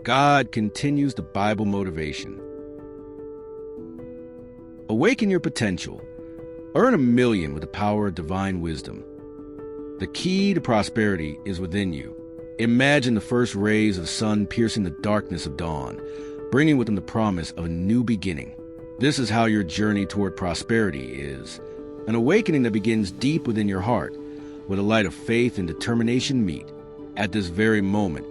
God continues the Bible motivation. Awaken your potential. Earn $1 million with the power of divine wisdom. The key to prosperity is within you. Imagine the first rays of the sun piercing the darkness of dawn, bringing with them the promise of a new beginning. This is how your journey toward prosperity is. An awakening that begins deep within your heart, where the light of faith and determination meet. At this very moment,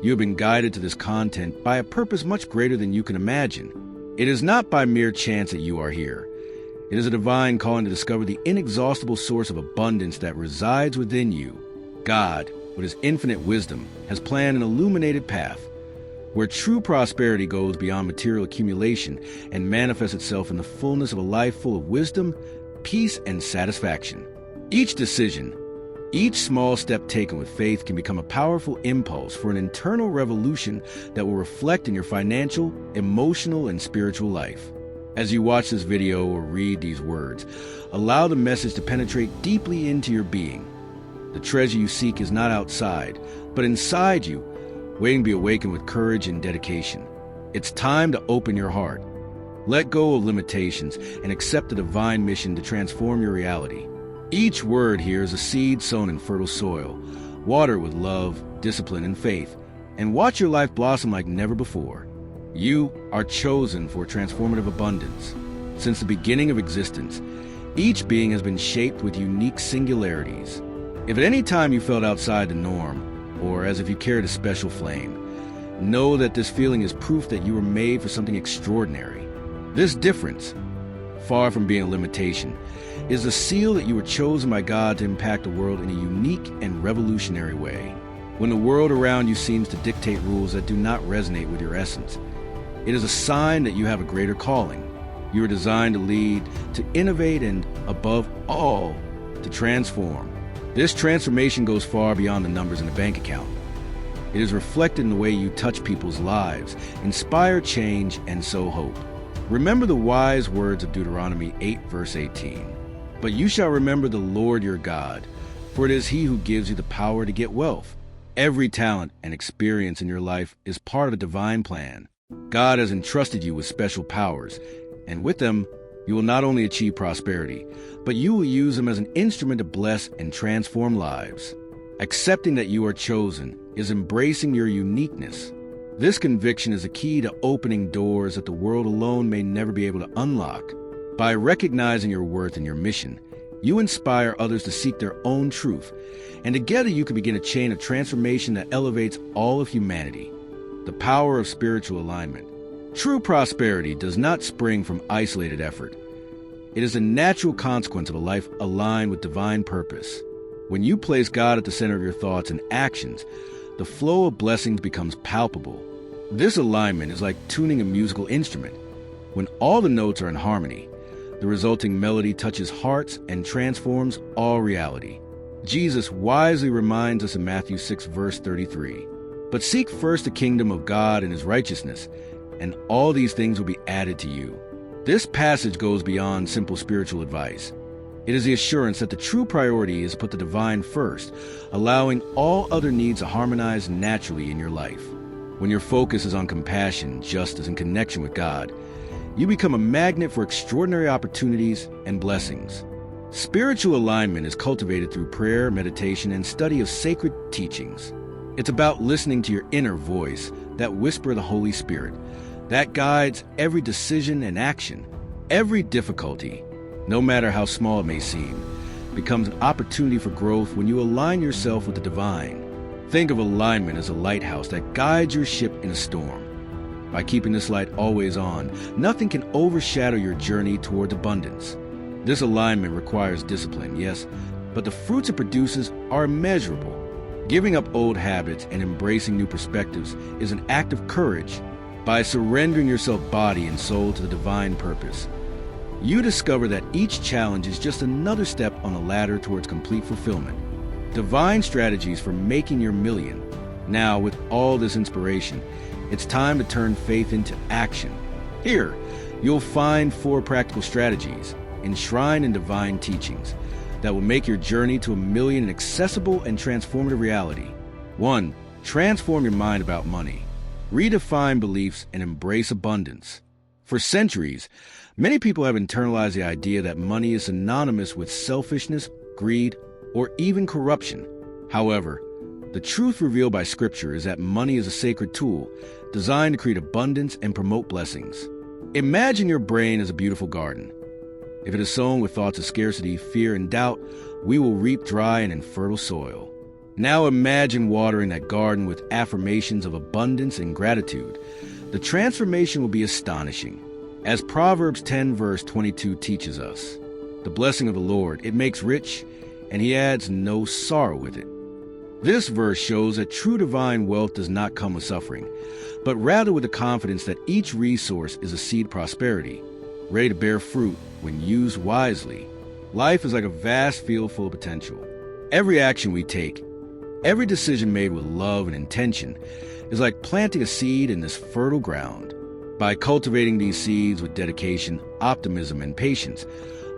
you have been guided to this content by a purpose much greater than you can imagine. It is not by mere chance that you are here. It is a divine calling to discover the inexhaustible source of abundance that resides within you. God, with his infinite wisdom, has planned an illuminated path where true prosperity goes beyond material accumulation and manifests itself in the fullness of a life full of wisdom, peace, and satisfaction. Each decision, each small step taken with faith can become a powerful impulse for an internal revolution that will reflect in your financial, emotional, and spiritual life. As you watch this video or read these words, allow the message to penetrate deeply into your being. The treasure you seek is not outside, but inside you, waiting to be awakened with courage and dedication. It's time to open your heart. Let go of limitations and accept the divine mission to transform your reality. Each word here is a seed sown in fertile soil. Water with love, discipline, and faith, and watch your life blossom like never before. You are chosen for transformative abundance. Since the beginning of existence, each being has been shaped with unique singularities. If at any time you felt outside the norm, or as if you carried a special flame, know that this feeling is proof that you were made for something extraordinary. This difference, far from being a limitation, is a seal that you were chosen by God to impact the world in a unique and revolutionary way. When the world around you seems to dictate rules that do not resonate with your essence, it is a sign that you have a greater calling. You are designed to lead, to innovate, and, above all, to transform. This transformation goes far beyond the numbers in a bank account. It is reflected in the way you touch people's lives, inspire change, and sow hope. Remember the wise words of Deuteronomy 8, verse 18. But you shall remember the Lord your God, for it is he who gives you the power to get wealth. Every talent and experience in your life is part of a divine plan. God has entrusted you with special powers, and with them, you will not only achieve prosperity, but you will use them as an instrument to bless and transform lives. Accepting that you are chosen is embracing your uniqueness. This conviction is a key to opening doors that the world alone may never be able to unlock. By recognizing your worth and your mission, you inspire others to seek their own truth, and together you can begin a chain of transformation that elevates all of humanity. The power of spiritual alignment. True prosperity does not spring from isolated effort. It is a natural consequence of a life aligned with divine purpose. When you place God at the center of your thoughts and actions, the flow of blessings becomes palpable. This alignment is like tuning a musical instrument. When all the notes are in harmony, the resulting melody touches hearts and transforms all reality. Jesus wisely reminds us in Matthew 6, verse 33, "But seek first the kingdom of God and his righteousness, and all these things will be added to you." This passage goes beyond simple spiritual advice. It is the assurance that the true priority is to put the divine first, allowing all other needs to harmonize naturally in your life. When your focus is on compassion, justice, and connection with God, you become a magnet for extraordinary opportunities and blessings. Spiritual alignment is cultivated through prayer, meditation, and study of sacred teachings. It's about listening to your inner voice, that whisper of the Holy Spirit, that guides every decision and action. Every difficulty, no matter how small it may seem, becomes an opportunity for growth when you align yourself with the divine. Think of alignment as a lighthouse that guides your ship in a storm. By keeping this light always on, nothing can overshadow your journey towards abundance. This alignment requires discipline, yes, but the fruits it produces are immeasurable. Giving up old habits and embracing new perspectives is an act of courage. By surrendering yourself body and soul to the divine purpose, you discover that each challenge is just another step on the ladder towards complete fulfillment. Divine strategies for making your million. Now, with all this inspiration, it's time to turn faith into action. Here, you'll find 4 practical strategies enshrined in divine teachings that will make your journey to $1 million an accessible and transformative reality. 1. Transform your mind about money. redefine beliefs, and embrace abundance. For centuries, many people have internalized the idea that money is synonymous with selfishness, greed, or even corruption. However, the truth revealed by Scripture is that money is a sacred tool designed to create abundance and promote blessings. Imagine your brain as a beautiful garden. If it is sown with thoughts of scarcity, fear, and doubt, we will reap dry and infertile soil. Now imagine watering that garden with affirmations of abundance and gratitude. The transformation will be astonishing. As Proverbs 10 verse 22 teaches us, the blessing of the Lord, it makes rich, and he adds no sorrow with it. This verse shows that true divine wealth does not come with suffering, but rather with the confidence that each resource is a seed of prosperity, ready to bear fruit when used wisely. Life is like a vast field full of potential. Every action we take, every decision made with love and intention, is like planting a seed in this fertile ground. By cultivating these seeds with dedication, optimism, and patience,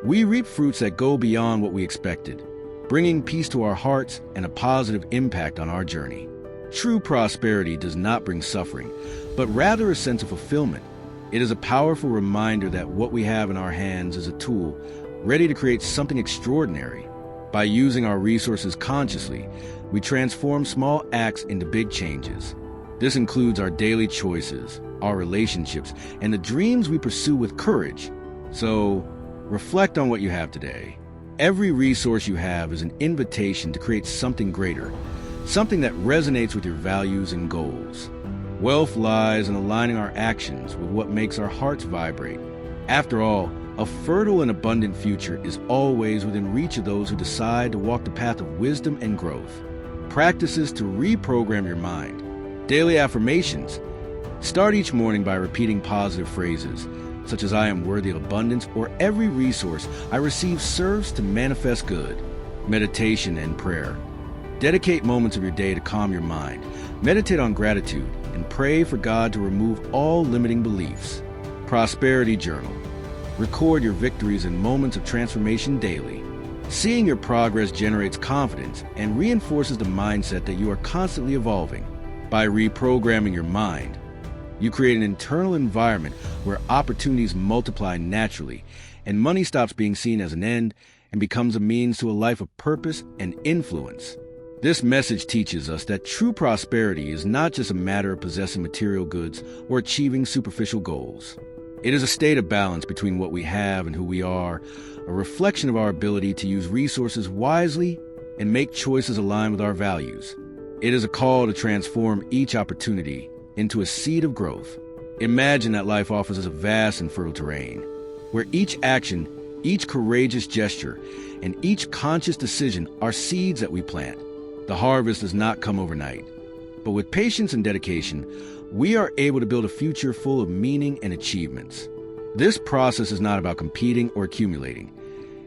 we reap fruits that go beyond what we expected, bringing peace to our hearts and a positive impact on our journey. True prosperity does not bring suffering, but rather a sense of fulfillment. It is a powerful reminder that what we have in our hands is a tool ready to create something extraordinary. By using our resources consciously, we transform small acts into big changes. This includes our daily choices, our relationships, and the dreams we pursue with courage. So, reflect on what you have today. Every resource you have is an invitation to create something greater, something that resonates with your values and goals. Wealth lies in aligning our actions with what makes our hearts vibrate. After all, a fertile and abundant future is always within reach of those who decide to walk the path of wisdom and growth. Practices to reprogram your mind. Daily affirmations. Start each morning by repeating positive phrases, such as I am worthy of abundance, or every resource I receive serves to manifest good. Meditation and prayer. Dedicate moments of your day to calm your mind. Meditate on gratitude and pray for God to remove all limiting beliefs. Prosperity journal. Record your victories and moments of transformation daily. Seeing your progress generates confidence and reinforces the mindset that you are constantly evolving. By reprogramming your mind, you create an internal environment where opportunities multiply naturally, and money stops being seen as an end and becomes a means to a life of purpose and influence. This message teaches us that true prosperity is not just a matter of possessing material goods or achieving superficial goals. It is a state of balance between what we have and who we are, a reflection of our ability to use resources wisely and make choices aligned with our values. It is a call to transform each opportunity into a seed of growth. Imagine that life offers us a vast and fertile terrain, where each action, each courageous gesture, and each conscious decision are seeds that we plant. The harvest does not come overnight, but with patience and dedication, we are able to build a future full of meaning and achievements. This process is not about competing or accumulating.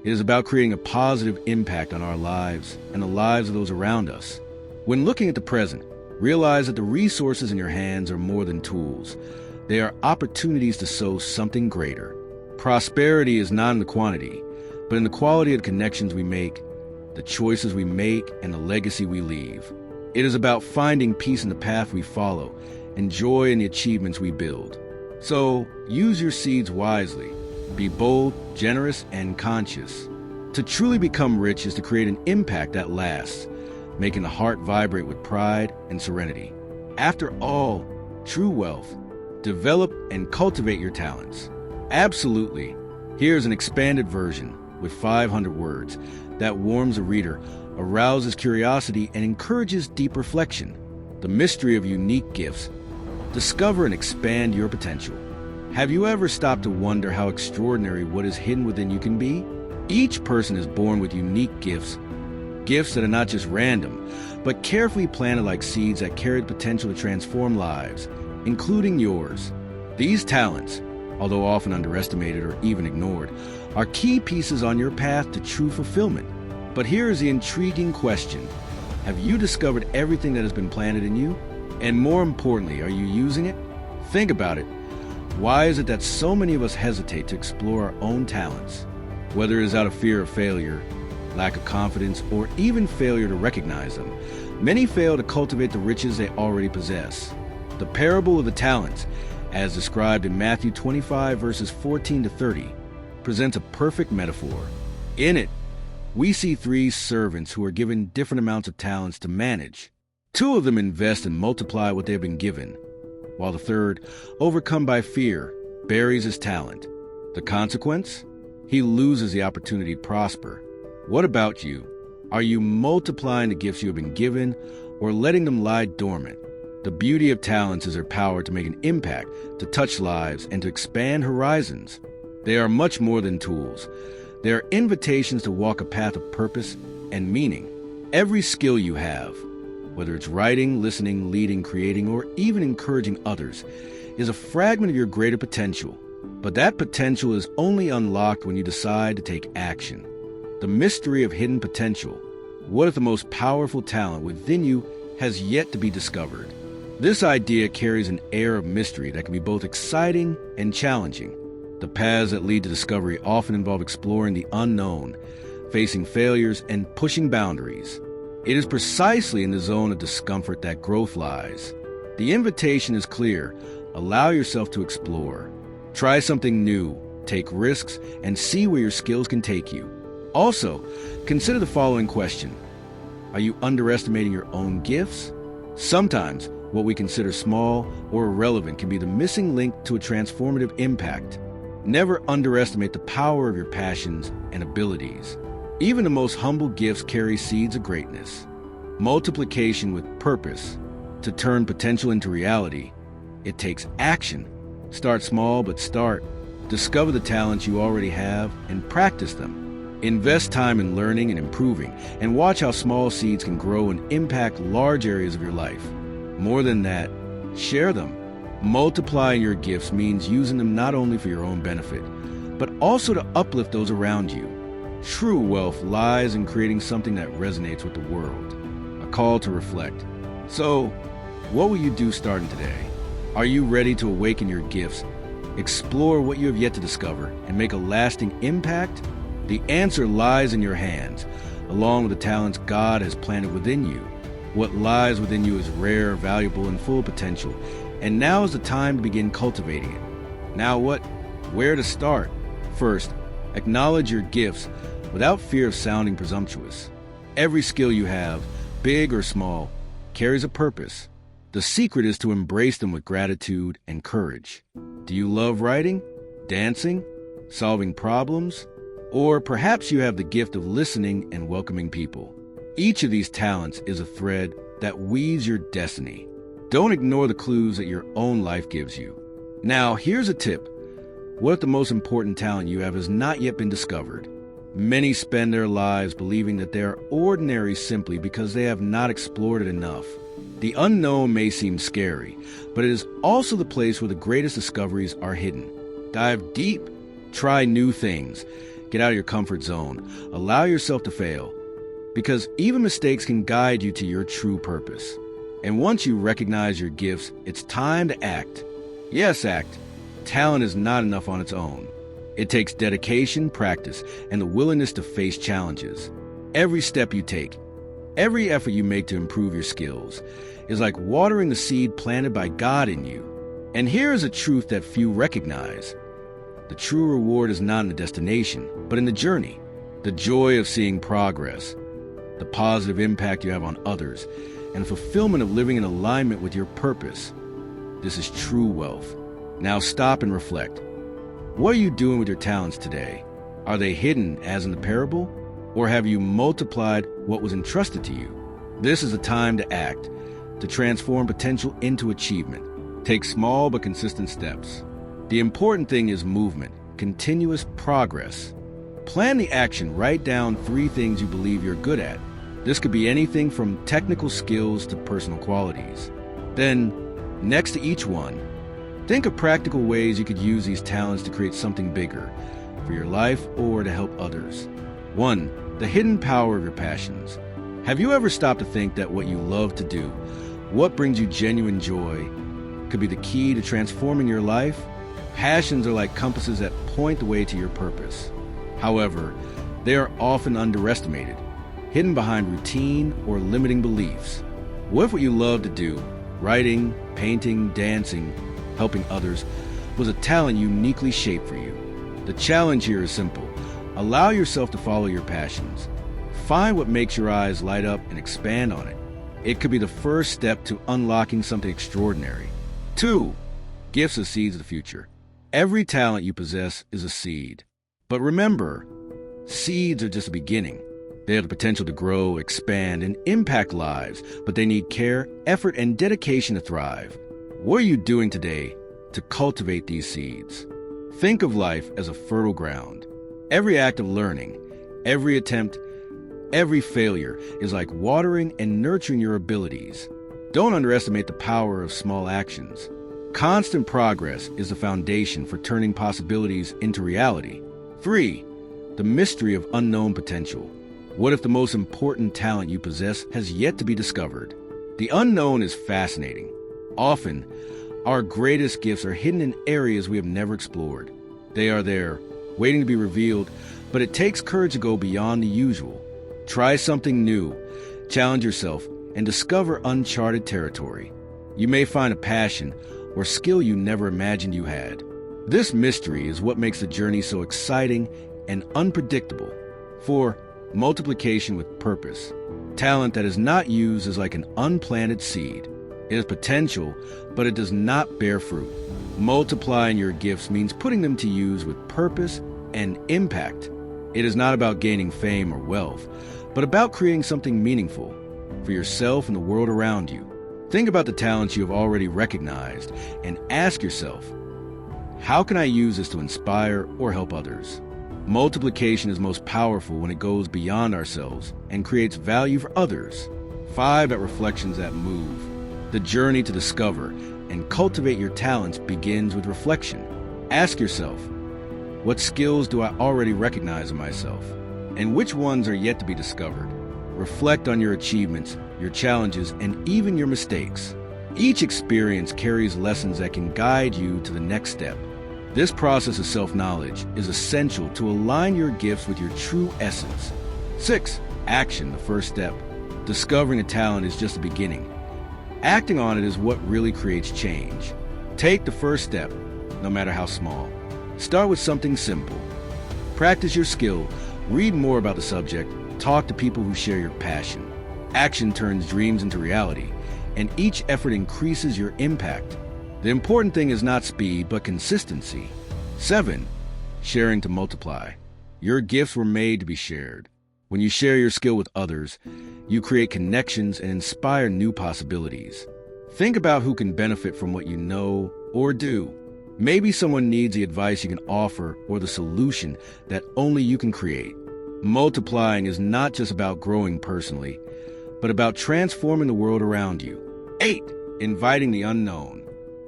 It is about creating a positive impact on our lives and the lives of those around us. When looking at the present, realize that the resources in your hands are more than tools. They are opportunities to sow something greater. Prosperity is not in the quantity, but in the quality of the connections we make, the choices we make, and the legacy we leave. It is about finding peace in the path we follow and joy in the achievements we build. So, use your seeds wisely. Be bold, generous, and conscious. To truly become rich is to create an impact that lasts, making the heart vibrate with pride and serenity. After all, true wealth. Develop and cultivate your talents. Absolutely. Here's an expanded version with 500 words that warms a reader, arouses curiosity, and encourages deep reflection. The mystery of unique gifts. Discover and expand your potential. Have you ever stopped to wonder how extraordinary what is hidden within you can be? Each person is born with unique gifts. Gifts that are not just random, but carefully planted like seeds that carry the potential to transform lives, including yours. These talents, although often underestimated or even ignored, are key pieces on your path to true fulfillment. But here is the intriguing question. Have you discovered everything that has been planted in you? And more importantly, are you using it? Think about it. Why is it that so many of us hesitate to explore our own talents? Whether it is out of fear of failure, lack of confidence, or even failure to recognize them, many fail to cultivate the riches they already possess. The parable of the talents, as described in Matthew 25 verses 14 to 30, presents a perfect metaphor. In it, we see three servants who are given different amounts of talents to manage. Two of them invest and multiply what they have been given, while the third, overcome by fear, buries his talent. The consequence? He loses the opportunity to prosper. What about you? Are you multiplying the gifts you have been given or letting them lie dormant? The beauty of talents is their power to make an impact, to touch lives, and to expand horizons. They are much more than tools. They are invitations to walk a path of purpose and meaning. Every skill you have, whether it's writing, listening, leading, creating, or even encouraging others, is a fragment of your greater potential. But that potential is only unlocked when you decide to take action. The mystery of hidden potential. What if the most powerful talent within you has yet to be discovered? This idea carries an air of mystery that can be both exciting and challenging. The paths that lead to discovery often involve exploring the unknown, facing failures, and pushing boundaries. It is precisely in the zone of discomfort that growth lies. The invitation is clear. Allow yourself to explore. Try something new, take risks, and see where your skills can take you. Also, consider the following question. Are you underestimating your own gifts? Sometimes, what we consider small or irrelevant can be the missing link to a transformative impact. Never underestimate the power of your passions and abilities. Even the most humble gifts carry seeds of greatness. Multiplication with purpose. To turn potential into reality, it takes action. Start small, but start. Discover the talents you already have and practice them. Invest time in learning and improving, and watch how small seeds can grow and impact large areas of your life. More than that, share them. Multiplying your gifts means using them not only for your own benefit, but also to uplift those around you. True wealth lies in creating something that resonates with the world. A call to reflect. So, what will you do starting today? Are you ready to awaken your gifts, explore what you have yet to discover, and make a lasting impact? The answer lies in your hands, along with the talents God has planted within you. What lies within you is rare, valuable, and full of potential, and now is the time to begin cultivating it. Now what? Where to start? First, acknowledge your gifts without fear of sounding presumptuous. Every skill you have, big or small, carries a purpose. The secret is to embrace them with gratitude and courage. Do you love writing, dancing, solving problems? Or perhaps you have the gift of listening and welcoming people. Each of these talents is a thread that weaves your destiny. Don't ignore the clues that your own life gives you. Now, here's a tip. What if the most important talent you have has not yet been discovered? Many spend their lives believing that they are ordinary simply because they have not explored it enough. The unknown may seem scary, but it is also the place where the greatest discoveries are hidden. Dive deep. Try new things. Get out of your comfort zone. Allow yourself to fail, because even mistakes can guide you to your true purpose. And once you recognize your gifts, it's time to act. Yes, act. Talent is not enough on its own. It takes dedication, practice, and the willingness to face challenges. Every step you take, every effort you make to improve your skills, is like watering the seed planted by God in you. And here is a truth that few recognize. The true reward is not in the destination, but in the journey. The joy of seeing progress, the positive impact you have on others, and the fulfillment of living in alignment with your purpose. This is true wealth. Now stop and reflect. What are you doing with your talents today? Are they hidden as in the parable? Or have you multiplied what was entrusted to you? This is the time to act, to transform potential into achievement. Take small but consistent steps. The important thing is movement, continuous progress. Plan the action. Write down 3 things you believe you're good at. This could be anything from technical skills to personal qualities. Then, next to each one, think of practical ways you could use these talents to create something bigger for your life or to help others. 1. The hidden power of your passions. Have you ever stopped to think that what you love to do, what brings you genuine joy, could be the key to transforming your life? Passions are like compasses that point the way to your purpose. However, they are often underestimated, hidden behind routine or limiting beliefs. What if what you love to do, Writing, painting, dancing, helping others was a talent uniquely shaped for you. The challenge here is simple. Allow yourself to follow your passions. Find what makes your eyes light up and expand on it. It could be the first step to unlocking something extraordinary. 2. Gifts as seeds of the future. Every talent you possess is a seed. But remember, seeds are just a beginning. They have the potential to grow, expand, and impact lives, but they need care, effort, and dedication to thrive. What are you doing today to cultivate these seeds? Think of life as a fertile ground. Every act of learning, every attempt, every failure is like watering and nurturing your abilities. Don't underestimate the power of small actions. Constant progress is the foundation for turning possibilities into reality. 3. The mystery of unknown potential. What if the most important talent you possess has yet to be discovered? The unknown is fascinating. Often, our greatest gifts are hidden in areas we have never explored. They are there, waiting to be revealed, but it takes courage to go beyond the usual. Try something new, challenge yourself, and discover uncharted territory. You may find a passion or skill you never imagined you had. This mystery is what makes the journey so exciting and unpredictable. 4. Multiplication with purpose. Talent that is not used is like an unplanted seed. It has potential, but it does not bear fruit. Multiplying your gifts means putting them to use with purpose and impact. It is not about gaining fame or wealth, but about creating something meaningful for yourself and the world around you. Think about the talents you have already recognized and ask yourself, how can I use this to inspire or help others? Multiplication is most powerful when it goes beyond ourselves and creates value for others. 5. At reflections that move. The journey to discover and cultivate your talents begins with reflection. Ask yourself, what skills do I already recognize in myself? And which ones are yet to be discovered? Reflect on your achievements, your challenges, and even your mistakes. Each experience carries lessons that can guide you to the next step. This process of self-knowledge is essential to align your gifts with your true essence. 6. Action, the first step. Discovering a talent is just the beginning. Acting on it is what really creates change. Take the first step, no matter how small. Start with something simple. Practice your skill, read more about the subject, talk to people who share your passion. Action turns dreams into reality, and each effort increases your impact. The important thing is not speed, but consistency. 7. Sharing to multiply. Your gifts were made to be shared. When you share your skill with others, you create connections and inspire new possibilities. Think about who can benefit from what you know or do. Maybe someone needs the advice you can offer or the solution that only you can create. Multiplying is not just about growing personally, but about transforming the world around you. 8. Inviting the unknown.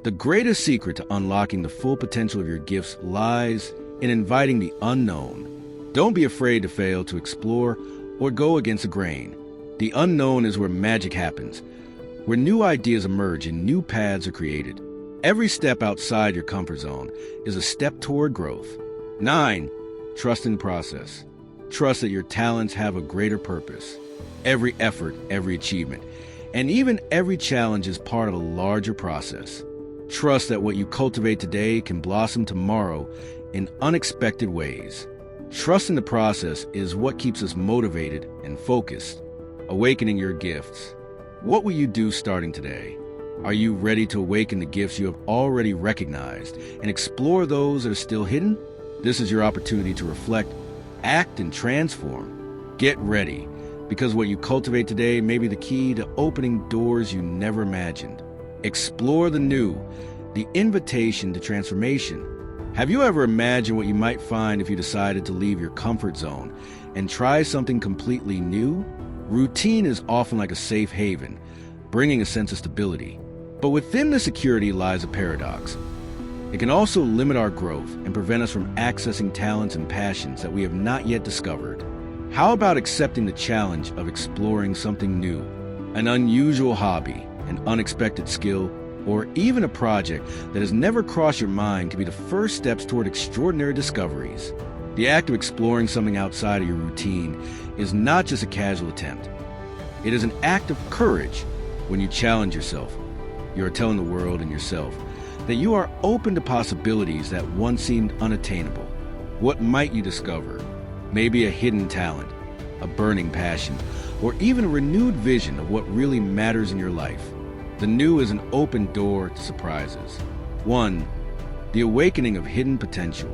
The greatest secret to unlocking the full potential of your gifts lies in inviting the unknown. Don't be afraid to fail, to explore, or go against the grain. The unknown is where magic happens, where new ideas emerge and new paths are created. Every step outside your comfort zone is a step toward growth. 9. Trust in the process. Trust that your talents have a greater purpose. Every effort, every achievement, and even every challenge is part of a larger process. Trust that what you cultivate today can blossom tomorrow in unexpected ways. Trust in the process is what keeps us motivated and focused. Awakening your gifts. What will you do starting today? Are you ready to awaken the gifts you have already recognized and explore those that are still hidden? This is your opportunity to reflect, act, and transform. Get ready, because what you cultivate today may be the key to opening doors you never imagined. Explore the new, the invitation to transformation. Have you ever imagined what you might find if you decided to leave your comfort zone and try something completely new? Routine is often like a safe haven, bringing a sense of stability. But within the security lies a paradox. It can also limit our growth and prevent us from accessing talents and passions that we have not yet discovered. How about accepting the challenge of exploring something new? An unusual hobby, an unexpected skill, or even a project that has never crossed your mind can be the first steps toward extraordinary discoveries. The act of exploring something outside of your routine is not just a casual attempt. It is an act of courage. When you challenge yourself, You are telling the world and yourself that you are open to possibilities that once seemed unattainable. What might you discover? Maybe a hidden talent, a burning passion, or even a renewed vision of what really matters in your life. The new is an open door to surprises. 1. The awakening of hidden potential.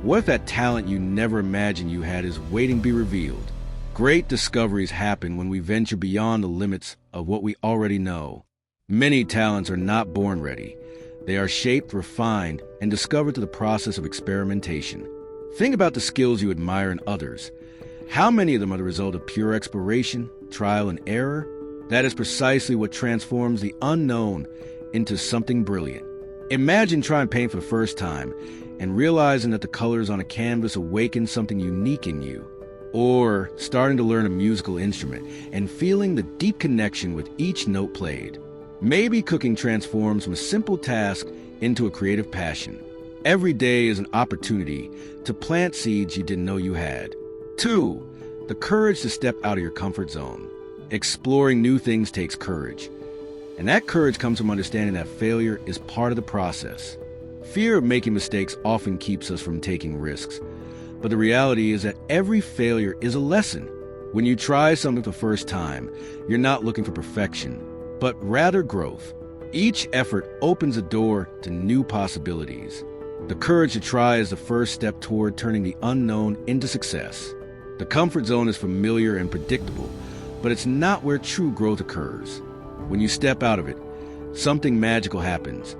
What if that talent you never imagined you had is waiting to be revealed? Great discoveries happen when we venture beyond the limits of what we already know. Many talents are not born ready. They are shaped, refined, and discovered through the process of experimentation. Think about the skills you admire in others. How many of them are the result of pure exploration, trial and error? That is precisely what transforms the unknown into something brilliant. Imagine trying to paint for the first time and realizing that the colors on a canvas awaken something unique in you. Or starting to learn a musical instrument and feeling the deep connection with each note played. Maybe cooking transforms from a simple task into a creative passion. Every day is an opportunity to plant seeds you didn't know you had. 2. The courage to step out of your comfort zone. Exploring new things takes courage. And that courage comes from understanding that failure is part of the process. Fear of making mistakes often keeps us from taking risks. But the reality is that every failure is a lesson. When you try something for the first time, you're not looking for perfection, but rather growth. Each effort opens a door to new possibilities. The courage to try is the first step toward turning the unknown into success. The comfort zone is familiar and predictable, but it's not where true growth occurs. When you step out of it, something magical happens.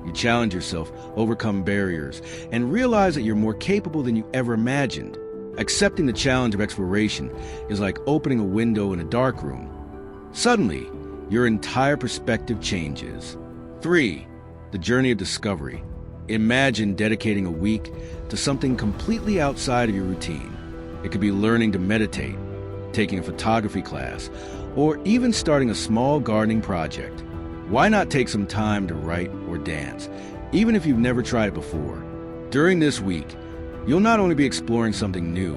You challenge yourself, overcome barriers, and realize that you're more capable than you ever imagined. Accepting the challenge of exploration is like opening a window in a dark room. Suddenly, your entire perspective changes. 3. The journey of discovery. Imagine dedicating a week to something completely outside of your routine. It could be learning to meditate, taking a photography class, or even starting a small gardening project. Why not take some time to write or dance, even if you've never tried it before? During this week, you'll not only be exploring something new,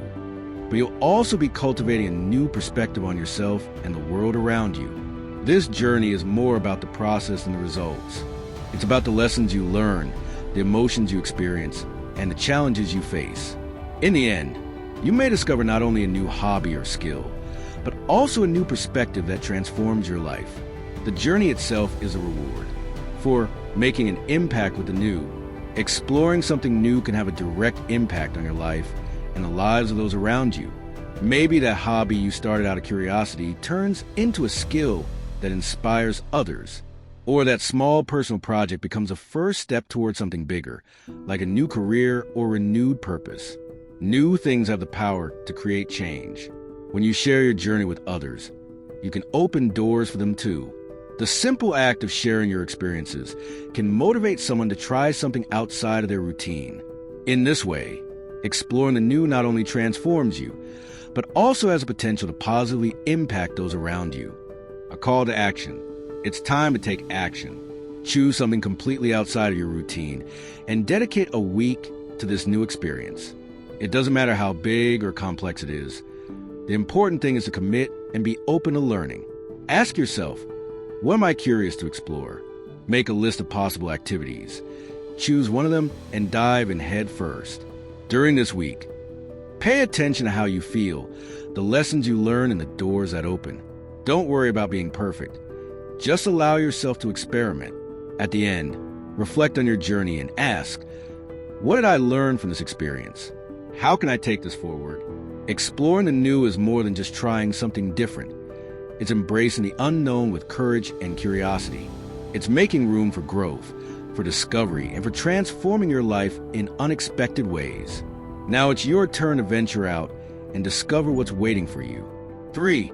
but you'll also be cultivating a new perspective on yourself and the world around you. This journey is more about the process than the results. It's about the lessons you learn, the emotions you experience, and the challenges you face. In the end, you may discover not only a new hobby or skill, but also a new perspective that transforms your life. The journey itself is a reward for making an impact with the new. Exploring something new can have a direct impact on your life and the lives of those around you. Maybe that hobby you started out of curiosity turns into a skill that inspires others. Or that small personal project becomes a first step towards something bigger, like a new career or renewed purpose. New things have the power to create change. When you share your journey with others, you can open doors for them too. The simple act of sharing your experiences can motivate someone to try something outside of their routine. In this way, exploring the new not only transforms you, but also has the potential to positively impact those around you. A call to action. It's time to take action. Choose something completely outside of your routine and dedicate a week to this new experience. It doesn't matter how big or complex it is. The important thing is to commit and be open to learning. Ask yourself, what am I curious to explore? Make a list of possible activities. Choose one of them and dive in head first. During this week, pay attention to how you feel, the lessons you learn, and the doors that open. Don't worry about being perfect. Just allow yourself to experiment. At the end, reflect on your journey and ask, what did I learn from this experience? How can I take this forward? Exploring the new is more than just trying something different. It's embracing the unknown with courage and curiosity. It's making room for growth, for discovery, and for transforming your life in unexpected ways. Now it's your turn to venture out and discover what's waiting for you. 3.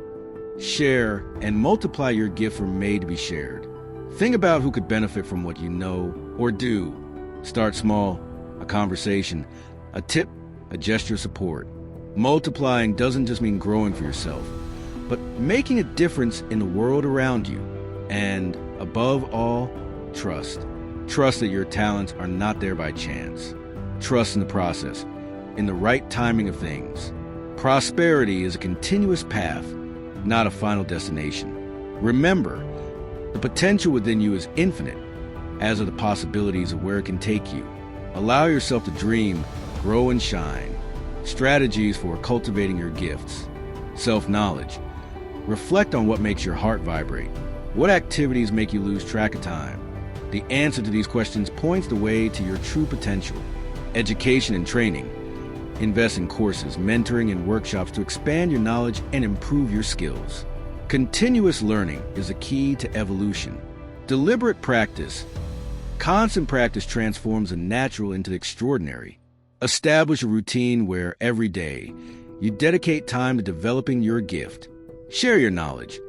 Share and multiply your gift from made to be shared. Think about who could benefit from what you know or do. Start small, a conversation, a tip, a gesture of support. Multiplying doesn't just mean growing for yourself, but making a difference in the world around you. And above all, trust. Trust that your talents are not there by chance. Trust in the process, in the right timing of things. Prosperity is a continuous path, not a final destination. Remember, The potential within you is infinite, as are the possibilities of where it can take you. Allow yourself to dream, grow, and shine. Strategies for cultivating your gifts. Self-knowledge. Reflect on what makes your heart vibrate. What activities make you lose track of time? The answer to these questions points the way to your true potential. Education and training. Invest in courses, mentoring, and workshops to expand your knowledge and improve your skills. Continuous learning is a key to evolution. Deliberate practice. Constant practice transforms the natural into the extraordinary. Establish a routine where every day you dedicate time to developing your gift. Share your knowledge.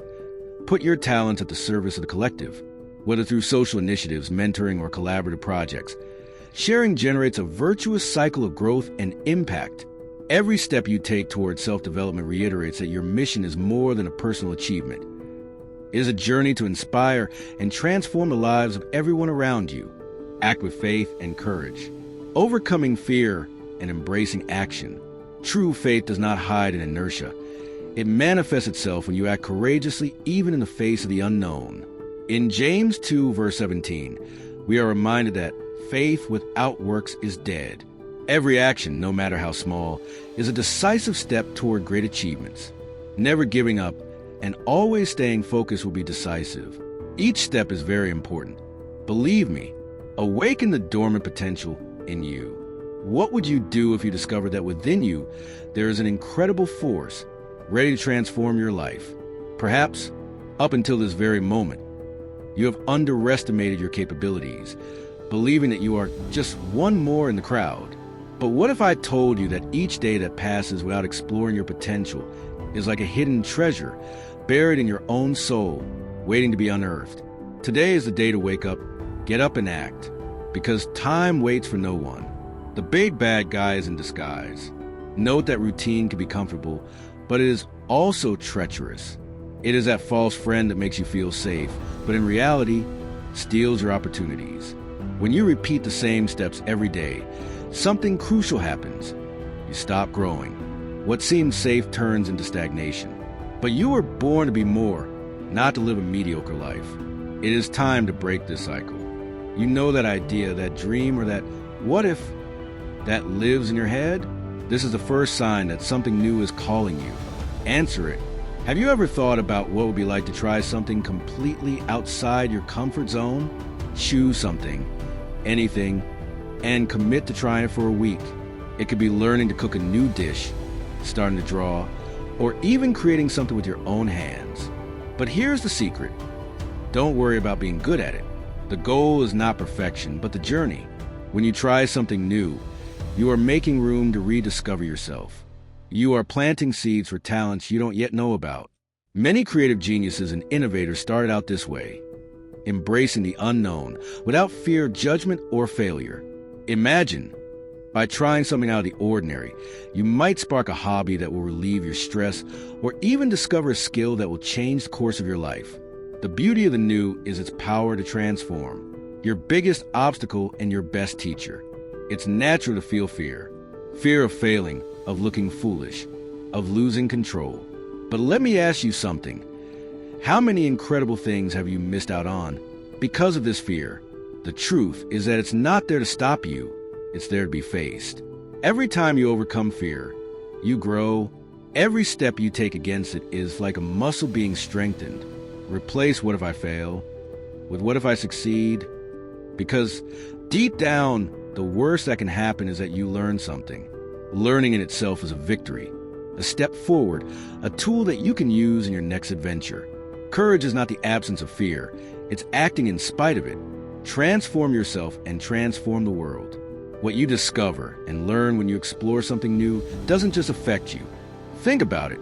Put your talents at the service of the collective, whether through social initiatives, mentoring, or collaborative projects. Sharing generates a virtuous cycle of growth and impact. Every step you take towards self-development reiterates that your mission is more than a personal achievement. It is a journey to inspire and transform the lives of everyone around you. Act with faith and courage, overcoming fear and embracing action. True faith does not hide in inertia. It manifests itself when you act courageously, even in the face of the unknown. In James 2, verse 17, we are reminded that faith without works is dead. Every action, no matter how small, is a decisive step toward great achievements. Never giving up and always staying focused will be decisive. Each step is very important. Believe me, awaken the dormant potential in you. What would you do if you discovered that within you there is an incredible force ready to transform your life? Perhaps, up until this very moment, you have underestimated your capabilities, believing that you are just one more in the crowd. But what if I told you that each day that passes without exploring your potential is like a hidden treasure buried in your own soul, waiting to be unearthed? Today is the day to wake up, get up and act, because time waits for no one. The big bad guy is in disguise. Note that routine can be comfortable, but it is also treacherous. It is that false friend that makes you feel safe, but in reality, steals your opportunities. When you repeat the same steps every day, something crucial happens. You stop growing. What seems safe turns into stagnation. But you were born to be more, not to live a mediocre life. It is time to break this cycle. You know that idea, that dream, or that what if that lives in your head? This is the first sign that something new is calling you. Answer it. Have you ever thought about what it would be like to try something completely outside your comfort zone? Choose something, anything, and commit to trying it for a week. It could be learning to cook a new dish, starting to draw, or even creating something with your own hands. But here's the secret. Don't worry about being good at it. The goal is not perfection, but the journey. When you try something new, you are making room to rediscover yourself. You are planting seeds for talents you don't yet know about. Many creative geniuses and innovators started out this way, embracing the unknown without fear of judgment or failure. Imagine, by trying something out of the ordinary, you might spark a hobby that will relieve your stress or even discover a skill that will change the course of your life. The beauty of the new is its power to transform. Your biggest obstacle and your best teacher. It's natural to feel fear. Fear of failing, of looking foolish, of losing control. But let me ask you something. How many incredible things have you missed out on because of this fear? The truth is that it's not there to stop you. It's there to be faced. Every time you overcome fear, you grow. Every step you take against it is like a muscle being strengthened. Replace what if I fail with what if I succeed? Because deep down, the worst that can happen is that you learn something. Learning in itself is a victory, a step forward, a tool that you can use in your next adventure. Courage is not the absence of fear. It's acting in spite of it. Transform yourself and transform the world. What you discover and learn when you explore something new doesn't just affect you. Think about it.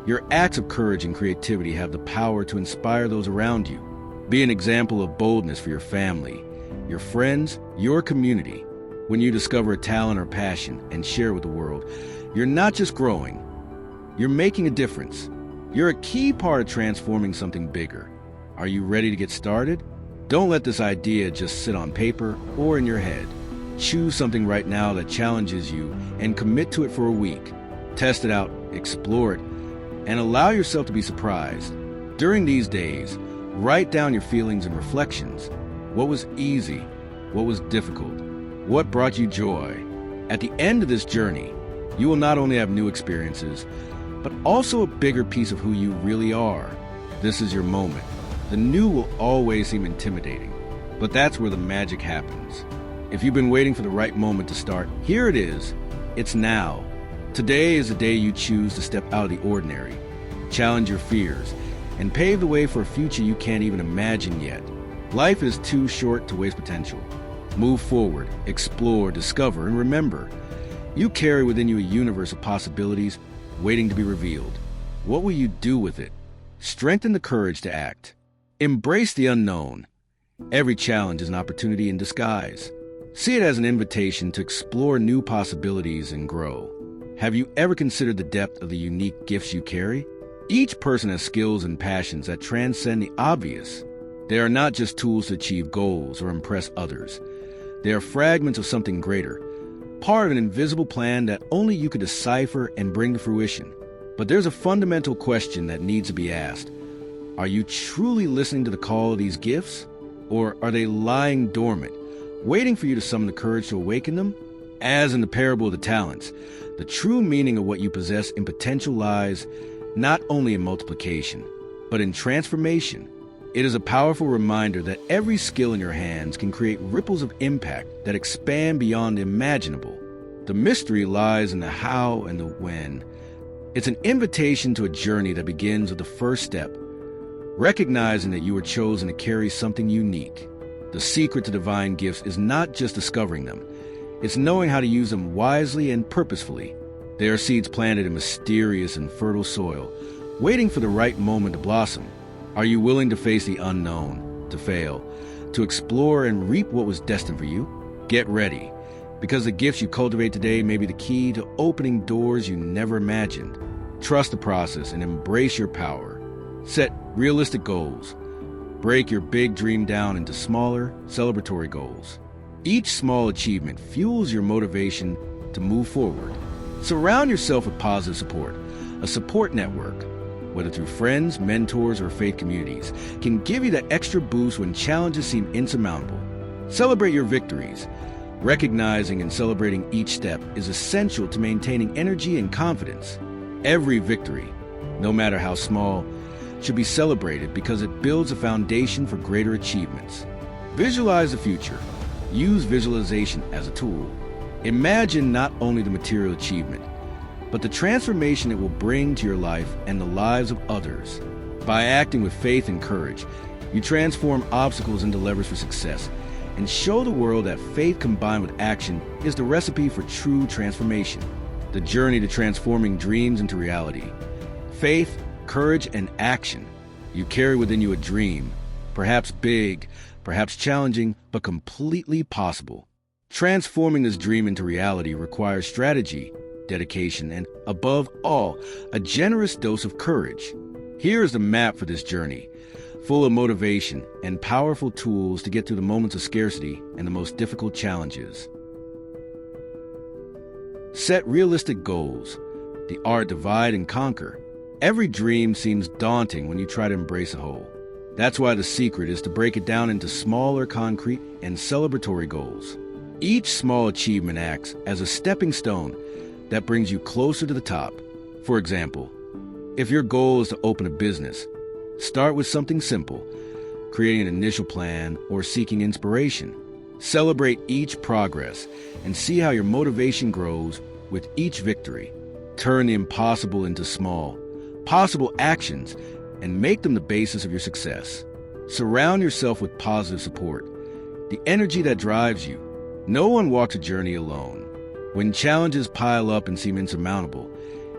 Your acts of courage and creativity have the power to inspire those around you. Be an example of boldness for your family, your friends, your community. When you discover a talent or passion and share with the world, you're not just growing, you're making a difference. You're a key part of transforming something bigger. Are you ready to get started? Don't let this idea just sit on paper or in your head. Choose something right now that challenges you and commit to it for a week. Test it out, explore it, and allow yourself to be surprised. During these days, Write down your feelings and reflections. What was easy? What was difficult? What brought you joy? At the end of this journey, you will not only have new experiences, but also a bigger piece of who you really are. This is your moment. The new will always seem intimidating, but that's where the magic happens. If you've been waiting for the right moment to start, here it is. It's now. Today is the day you choose to step out of the ordinary, challenge your fears, and pave the way for a future you can't even imagine yet. Life is too short to waste potential. Move forward, explore, discover, and remember, you carry within you a universe of possibilities waiting to be revealed. What will you do with it? Strengthen the courage to act. Embrace the unknown. Every challenge is an opportunity in disguise. See it as an invitation to explore new possibilities and grow. Have you ever considered the depth of the unique gifts you carry? Each person has skills and passions that transcend the obvious. They are not just tools to achieve goals or impress others. They are fragments of something greater, part of an invisible plan that only you could decipher and bring to fruition. But there's a fundamental question that needs to be asked. Are you truly listening to the call of these gifts? Or are they lying dormant, waiting for you to summon the courage to awaken them? As in the parable of the talents, the true meaning of what you possess in potential lies not only in multiplication, but in transformation. It is a powerful reminder that every skill in your hands can create ripples of impact that expand beyond the imaginable. The mystery lies in the how and the when. It's an invitation to a journey that begins with the first step, recognizing that you were chosen to carry something unique. The secret to divine gifts is not just discovering them, it's knowing how to use them wisely and purposefully. They are seeds planted in mysterious and fertile soil, waiting for the right moment to blossom. Are you willing to face the unknown, to fail, to explore and reap what was destined for you? Get ready, because the gifts you cultivate today may be the key to opening doors you never imagined. Trust the process and embrace your power. Set realistic goals. Break your big dream down into smaller, celebratory goals. Each small achievement fuels your motivation to move forward. Surround yourself with positive support. A support network, whether through friends, mentors, or faith communities, can give you that extra boost when challenges seem insurmountable. Celebrate your victories. Recognizing and celebrating each step is essential to maintaining energy and confidence. Every victory, no matter how small, should be celebrated because it builds a foundation for greater achievements. Visualize the future. Use visualization as a tool. Imagine not only the material achievement, but the transformation it will bring to your life and the lives of others. By acting with faith and courage, you transform obstacles into levers for success and show the world that faith combined with action is the recipe for true transformation. The journey to transforming dreams into reality. Faith, courage, and action. You carry within you a dream, perhaps big, perhaps challenging, but completely possible. Transforming this dream into reality requires strategy, dedication, and, above all, a generous dose of courage. Here is the map for this journey, full of motivation and powerful tools to get through the moments of scarcity and the most difficult challenges. Set realistic goals. The art divide and conquer. Every dream seems daunting when you try to embrace a whole. That's why the secret is to break it down into smaller, concrete, and celebratory goals. Each small achievement acts as a stepping stone that brings you closer to the top. For example, if your goal is to open a business, start with something simple, creating an initial plan or seeking inspiration. Celebrate each progress and see how your motivation grows with each victory. Turn the impossible into small, possible actions and make them the basis of your success. Surround yourself with positive support, the energy that drives you. No one walks a journey alone. When challenges pile up and seem insurmountable,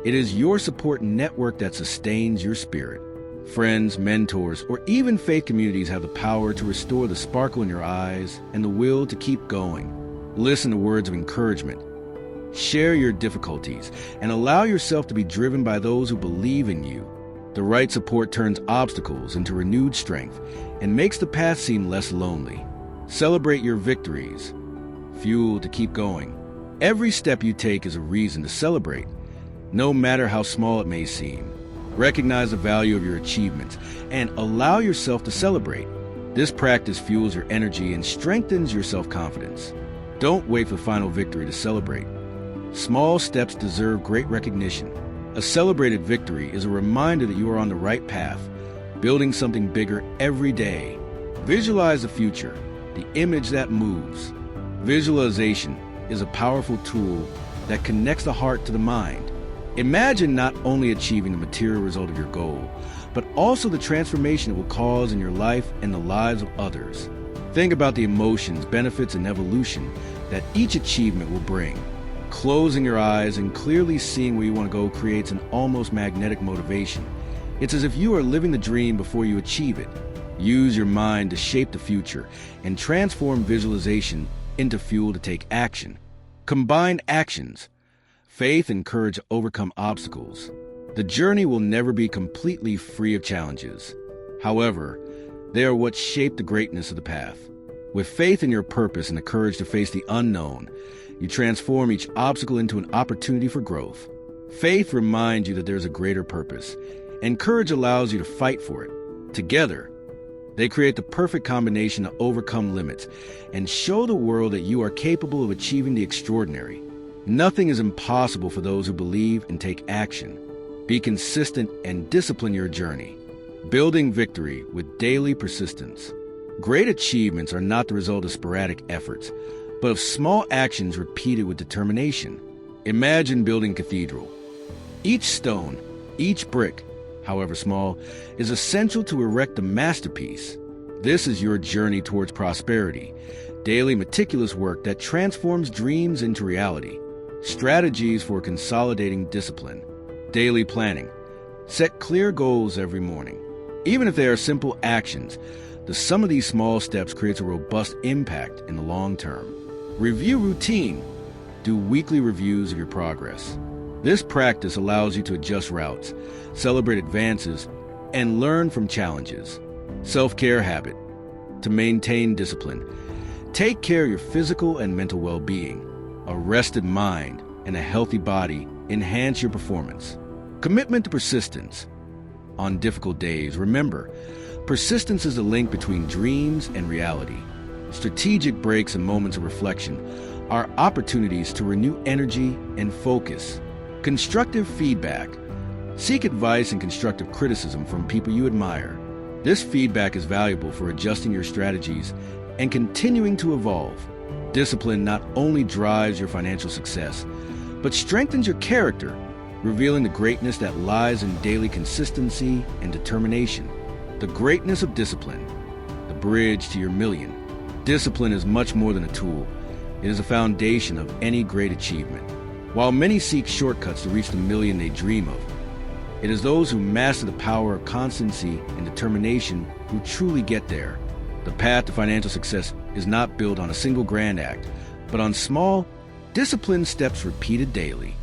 it is your support network that sustains your spirit. Friends, mentors, or even faith communities have the power to restore the sparkle in your eyes and the will to keep going. Listen to words of encouragement. Share your difficulties and allow yourself to be driven by those who believe in you. The right support turns obstacles into renewed strength and makes the path seem less lonely. Celebrate your victories. Fuel to keep going. Every step you take is a reason to celebrate, no matter how small it may seem. Recognize the value of your achievements and allow yourself to celebrate. This practice fuels your energy and strengthens your self-confidence. Don't wait for the final victory to celebrate. Small steps deserve great recognition. A celebrated victory is a reminder that you are on the right path, building something bigger every day. Visualize the future, the image that moves. Visualization is a powerful tool that connects the heart to the mind. Imagine not only achieving the material result of your goal, but also the transformation it will cause in your life and the lives of others. Think about the emotions, benefits, and evolution that each achievement will bring. Closing your eyes and clearly seeing where you want to go creates an almost magnetic motivation. It's as if you are living the dream before you achieve it. Use your mind to shape the future and transform visualization into fuel to take action. Combine actions. Faith and courage to overcome obstacles. The journey will never be completely free of challenges. However, they are what shape the greatness of the path. With faith in your purpose and the courage to face the unknown, you transform each obstacle into an opportunity for growth. Faith reminds you that there's a greater purpose, and courage allows you to fight for it. Together, they create the perfect combination to overcome limits and show the world that you are capable of achieving the extraordinary. Nothing is impossible for those who believe and take action. Be consistent and discipline your journey, building victory with daily persistence. Great achievements are not the result of sporadic efforts, but of small actions repeated with determination. Imagine building a cathedral. Each stone, each brick, however small, is essential to erect the masterpiece. This is your journey towards prosperity, daily meticulous work that transforms dreams into reality. Strategies for consolidating discipline. Daily planning. Set clear goals every morning. Even if they are simple actions, the sum of these small steps creates a robust impact in the long term. Review routine. Do weekly reviews of your progress. This practice allows you to adjust routes, celebrate advances, and learn from challenges. Self-care habit. To maintain discipline. Take care of your physical and mental well-being. A rested mind and a healthy body enhance your performance. Commitment to persistence. On difficult days, remember, persistence is the link between dreams and reality. Strategic breaks and moments of reflection are opportunities to renew energy and focus. Constructive feedback. Seek advice and constructive criticism from people you admire. This feedback is valuable for adjusting your strategies and continuing to evolve. Discipline not only drives your financial success, but strengthens your character, revealing the greatness that lies in daily consistency and determination. The greatness of discipline, the bridge to your million. Discipline is much more than a tool. It is a foundation of any great achievement. While many seek shortcuts to reach the million they dream of, it is those who master the power of constancy and determination who truly get there. The path to financial success is not built on a single grand act, but on small, disciplined steps repeated daily.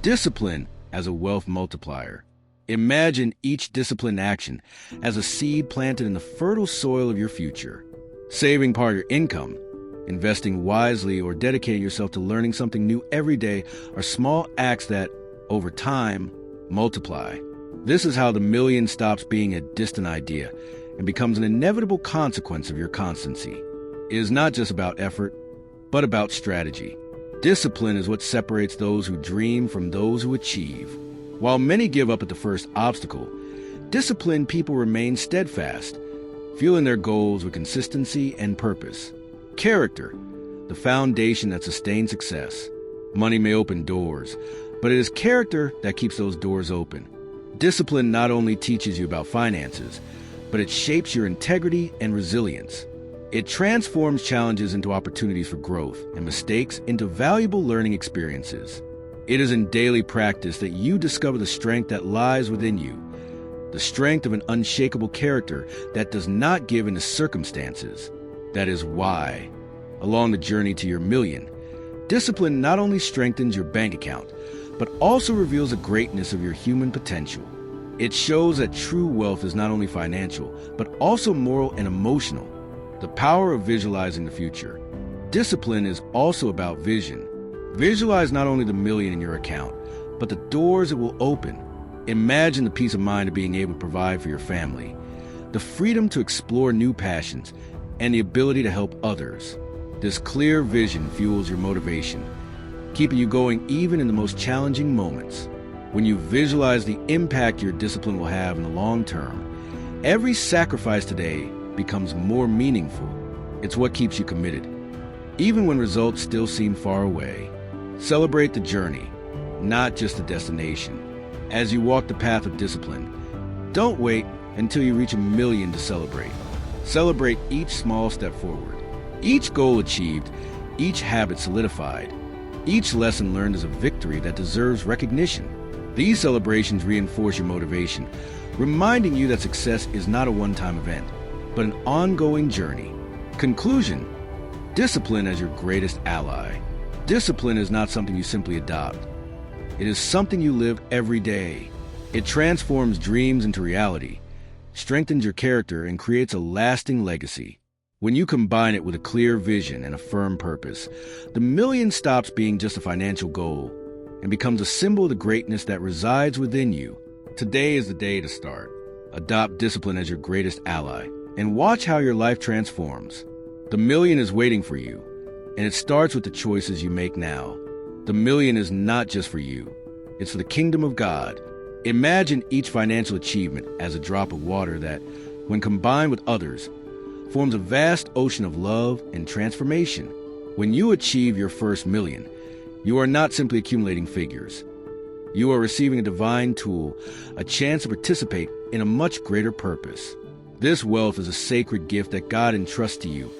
Discipline as a wealth multiplier. Imagine each disciplined action as a seed planted in the fertile soil of your future. Saving part of your income, investing wisely, or dedicating yourself to learning something new every day are small acts that, over time, multiply. This is how the million stops being a distant idea and becomes an inevitable consequence of your constancy. It is not just about effort, but about strategy. Discipline is what separates those who dream from those who achieve. While many give up at the first obstacle, disciplined people remain steadfast, fueling their goals with consistency and purpose. Character, the foundation that sustains success. Money may open doors, but it is character that keeps those doors open. Discipline not only teaches you about finances, but it shapes your integrity and resilience. It transforms challenges into opportunities for growth and mistakes into valuable learning experiences. It is in daily practice that you discover the strength that lies within you, the strength of an unshakable character that does not give in to circumstances. That is why, along the journey to your million, discipline not only strengthens your bank account, but also reveals the greatness of your human potential. It shows that true wealth is not only financial, but also moral and emotional. The power of visualizing the future. Discipline is also about vision. Visualize not only the million in your account, but the doors it will open, Imagine the peace of mind of being able to provide for your family, the freedom to explore new passions, and the ability to help others. This clear vision fuels your motivation, keeping you going even in the most challenging moments. When you visualize the impact your discipline will have in the long term, every sacrifice today becomes more meaningful. It's what keeps you committed, even when results still seem far away. Celebrate the journey, not just the destination. As you walk the path of discipline, don't wait until you reach 1 million to celebrate. Celebrate each small step forward, each goal achieved, each habit solidified, each lesson learned is a victory that deserves recognition. These celebrations reinforce your motivation, reminding you that success is not a one-time event, but an ongoing journey. Conclusion: discipline as your greatest ally. Discipline is not something you simply adopt. It is something you live every day. It transforms dreams into reality, strengthens your character, and creates a lasting legacy. When you combine it with a clear vision and a firm purpose, the million stops being just a financial goal and becomes a symbol of the greatness that resides within you. Today is the day to start. Adopt discipline as your greatest ally and watch how your life transforms. The million is waiting for you, and it starts with the choices you make now. The million is not just for you. It's for the kingdom of God. Imagine each financial achievement as a drop of water that, when combined with others, forms a vast ocean of love and transformation. When you achieve your first million, you are not simply accumulating figures. You are receiving a divine tool, a chance to participate in a much greater purpose. This wealth is a sacred gift that God entrusts to you.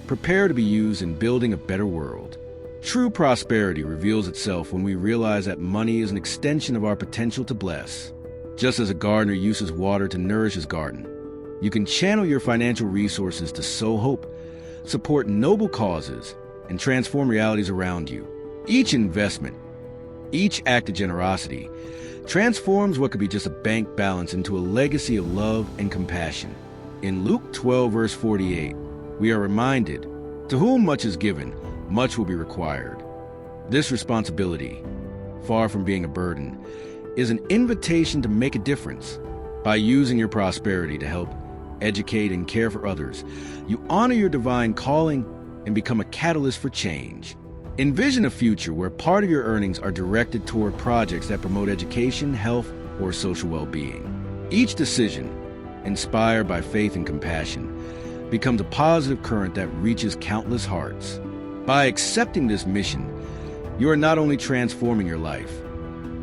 Prepare to be used in building a better world. True prosperity reveals itself when we realize that money is an extension of our potential to bless. Just as a gardener uses water to nourish his garden, you can channel your financial resources to sow hope, support noble causes, and transform realities around you. Each investment, each act of generosity, transforms what could be just a bank balance into a legacy of love and compassion. In Luke 12, verse 48, we are reminded, "To whom much is given, much will be required." This responsibility, far from being a burden, is an invitation to make a difference. By using your prosperity to help educate and care for others, you honor your divine calling and become a catalyst for change. Envision a future where part of your earnings are directed toward projects that promote education, health, or social well-being. Each decision, inspired by faith and compassion, becomes a positive current that reaches countless hearts. By accepting this mission, you are not only transforming your life,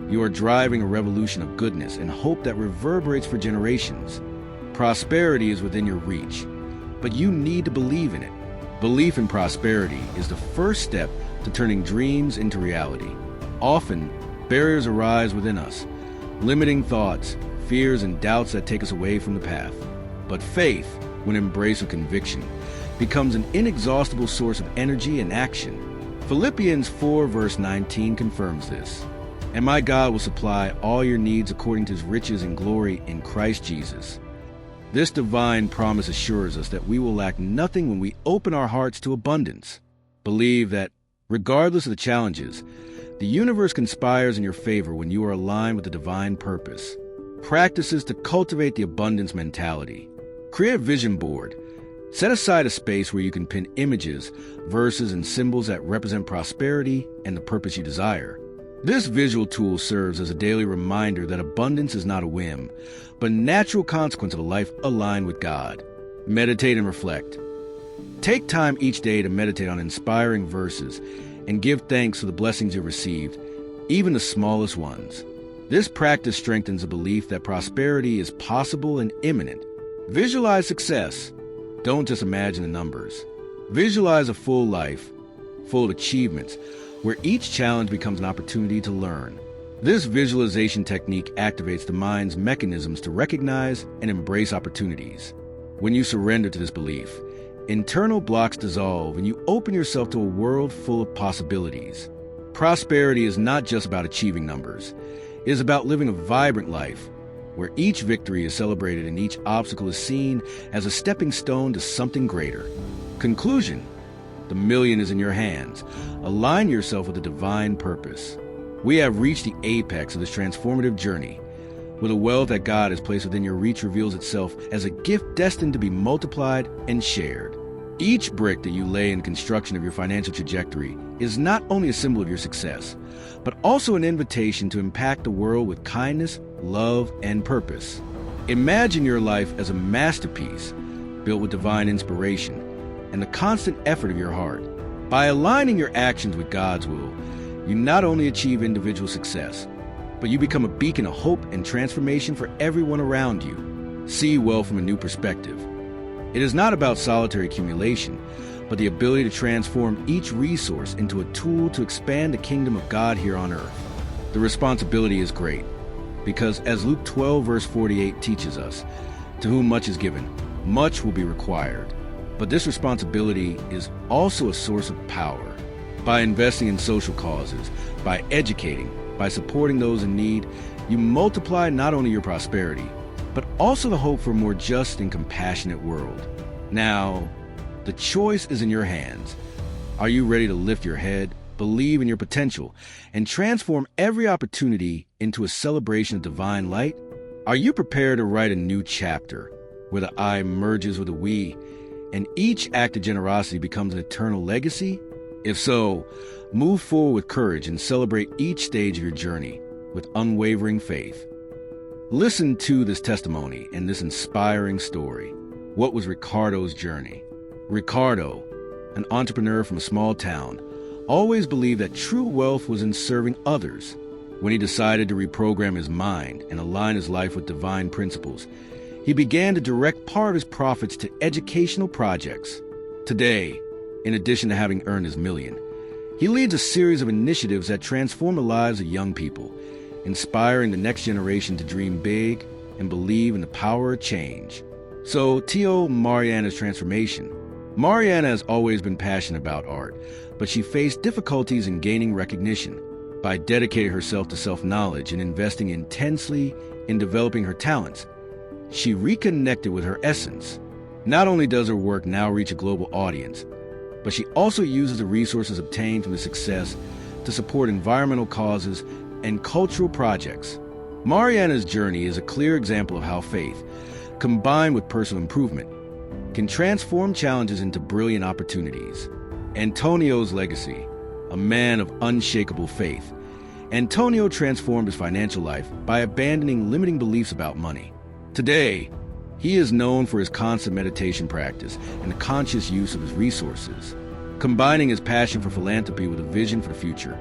you are driving a revolution of goodness and hope that reverberates for generations. Prosperity is within your reach, but you need to believe in it. Belief in prosperity is the first step to turning dreams into reality. Often, barriers arise within us, limiting thoughts, fears, and doubts that take us away from the path. But faith, when embraced with conviction, becomes an inexhaustible source of energy and action. Philippians 4, verse 19 confirms this. "And my God will supply all your needs according to his riches and glory in Christ Jesus." This divine promise assures us that we will lack nothing when we open our hearts to abundance. Believe that, regardless of the challenges, the universe conspires in your favor when you are aligned with the divine purpose. Practices to cultivate the abundance mentality. Create a vision board. Set aside a space where you can pin images, verses, and symbols that represent prosperity and the purpose you desire. This visual tool serves as a daily reminder that abundance is not a whim, but a natural consequence of a life aligned with God. Meditate and reflect. Take time each day to meditate on inspiring verses and give thanks for the blessings you've received, even the smallest ones. This practice strengthens the belief that prosperity is possible and imminent. Visualize success. Don't just imagine the numbers. Visualize a full life, full of achievements, where each challenge becomes an opportunity to learn. This visualization technique activates the mind's mechanisms to recognize and embrace opportunities. When you surrender to this belief, internal blocks dissolve and you open yourself to a world full of possibilities. Prosperity is not just about achieving numbers. It is about living a vibrant life, where each victory is celebrated and each obstacle is seen as a stepping stone to something greater. Conclusion: the million is in your hands. Align yourself with a divine purpose. We have reached the apex of this transformative journey. where the wealth that God has placed within your reach reveals itself as a gift destined to be multiplied and shared. Each brick that you lay in construction of your financial trajectory is not only a symbol of your success, but also an invitation to impact the world with kindness, love, and purpose. Imagine your life as a masterpiece built with divine inspiration and the constant effort of your heart. By aligning your actions with God's will, you not only achieve individual success, but you become a beacon of hope and transformation for everyone around you. See wealth from a new perspective. It is not about solitary accumulation, but the ability to transform each resource into a tool to expand the kingdom of God here on earth. The responsibility is great, because as Luke 12 verse 48 teaches us, to whom much is given, much will be required. But this responsibility is also a source of power. By investing in social causes, by educating, by supporting those in need, you multiply not only your prosperity, but also the hope for a more just and compassionate world. Now, the choice is in your hands. Are you ready to lift your head, believe in your potential, and transform every opportunity into a celebration of divine light? Are you prepared to write a new chapter, where the I merges with the we, and each act of generosity becomes an eternal legacy? If so, move forward with courage and celebrate each stage of your journey with unwavering faith. Listen to this testimony and this inspiring story. What was Ricardo's journey? Ricardo, an entrepreneur from a small town, always believed that true wealth was in serving others. When he decided to reprogram his mind and align his life with divine principles, he began to direct part of his profits to educational projects. Today, in addition to having earned his million, he leads a series of initiatives that transform the lives of young people, inspiring the next generation to dream big and believe in the power of change. So, Tio Mariana's transformation. Mariana has always been passionate about art, but she faced difficulties in gaining recognition. By dedicating herself to self-knowledge and investing intensely in developing her talents, she reconnected with her essence. Not only does her work now reach a global audience, but she also uses the resources obtained from the success to support environmental causes and cultural projects. Mariana's journey is a clear example of how faith, combined with personal improvement, can transform challenges into brilliant opportunities. Antonio's legacy, a man of unshakable faith. Antonio transformed his financial life by abandoning limiting beliefs about money. Today, he is known for his constant meditation practice and the conscious use of his resources. Combining his passion for philanthropy with a vision for the future,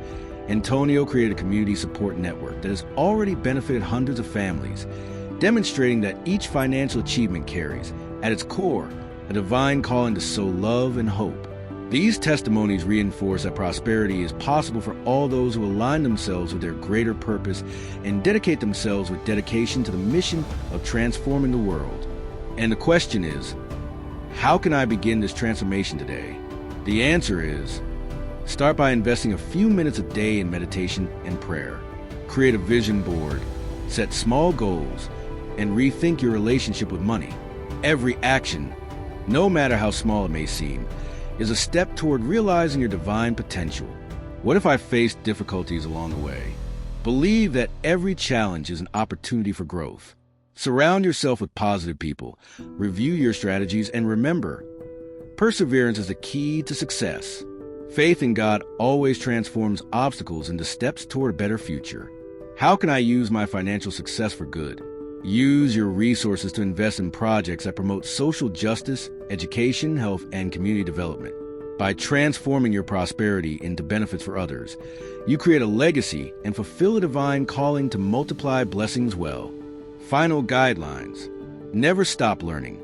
Antonio created a community support network that has already benefited hundreds of families, demonstrating that each financial achievement carries, at its core, a divine calling to sow love and hope. These testimonies reinforce that prosperity is possible for all those who align themselves with their greater purpose and dedicate themselves with dedication to the mission of transforming the world. And the question is, how can I begin this transformation today? The answer is, start by investing a few minutes a day in meditation and prayer. Create a vision board, set small goals, and rethink your relationship with money. Every action, no matter how small it may seem, is a step toward realizing your divine potential. What if I faced difficulties along the way? Believe that every challenge is an opportunity for growth. Surround yourself with positive people, review your strategies, and remember, perseverance is the key to success. Faith in God always transforms obstacles into steps toward a better future. How can I use my financial success for good? Use your resources to invest in projects that promote social justice, education, health, and community development. By transforming your prosperity into benefits for others, you create a legacy and fulfill a divine calling to multiply blessings well. Final guidelines. Never stop learning.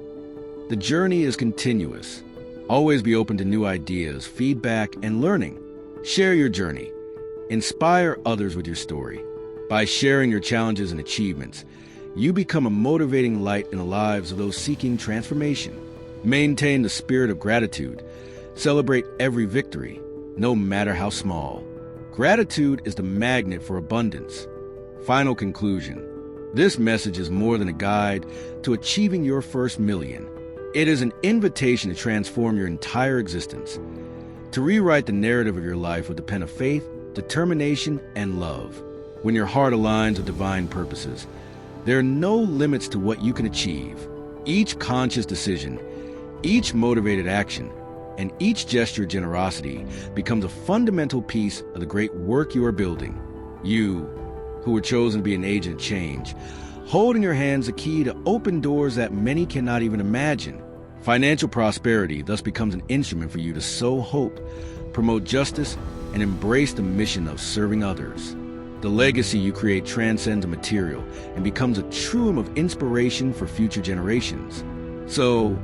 The journey is continuous. Always be open to new ideas, feedback, and learning. Share your journey. Inspire others with your story. By sharing your challenges and achievements, you become a motivating light in the lives of those seeking transformation. Maintain the spirit of gratitude. Celebrate every victory, no matter how small. Gratitude is the magnet for abundance. Final conclusion. This message is more than a guide to achieving your first million. It is an invitation to transform your entire existence. To rewrite the narrative of your life with the pen of faith, determination, and love. When your heart aligns with divine purposes, There are no limits to what you can achieve. Each conscious decision, each motivated action, and each gesture of generosity becomes a fundamental piece of the great work you are building. You, who were chosen to be an agent of change, hold in your hands a key to open doors that many cannot even imagine. Financial prosperity thus becomes an instrument for you to sow hope, promote justice, and embrace the mission of serving others. The legacy you create transcends the material and becomes a truum of inspiration for future generations. So,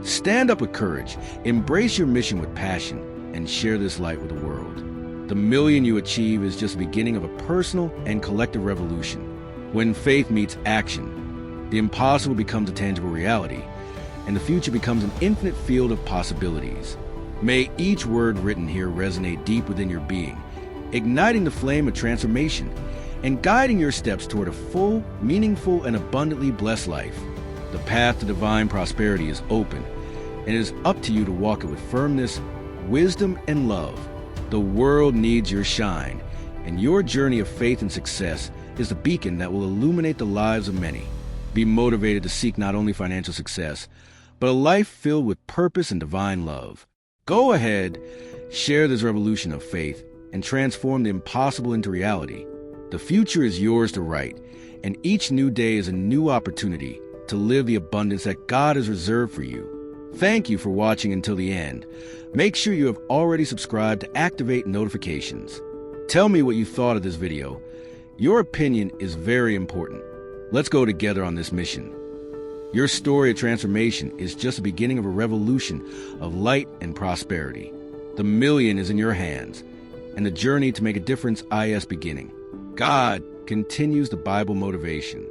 stand up with courage, embrace your mission with passion, and share this light with the world. The million you achieve is just the beginning of a personal and collective revolution. When faith meets action, the impossible becomes a tangible reality, and the future becomes an infinite field of possibilities. May each word written here resonate deep within your being, igniting the flame of transformation and guiding your steps toward a full, meaningful, and abundantly blessed life. The path to divine prosperity is open, and it is up to you to walk it with firmness, wisdom, and love. The world needs your shine, and your journey of faith and success is the beacon that will illuminate the lives of many. Be motivated to seek not only financial success, but a life filled with purpose and divine love. Go ahead, share this revolution of faith, and transform the impossible into reality. The future is yours to write, and each new day is a new opportunity to live the abundance that God has reserved for you. Thank you for watching until the end. Make sure you have already subscribed to activate notifications. Tell me what you thought of this video. Your opinion is very important. Let's go together on this mission. Your story of transformation is just the beginning of a revolution of light and prosperity. The million is in your hands, and the journey to make a difference is beginning. God continues the Bible motivation.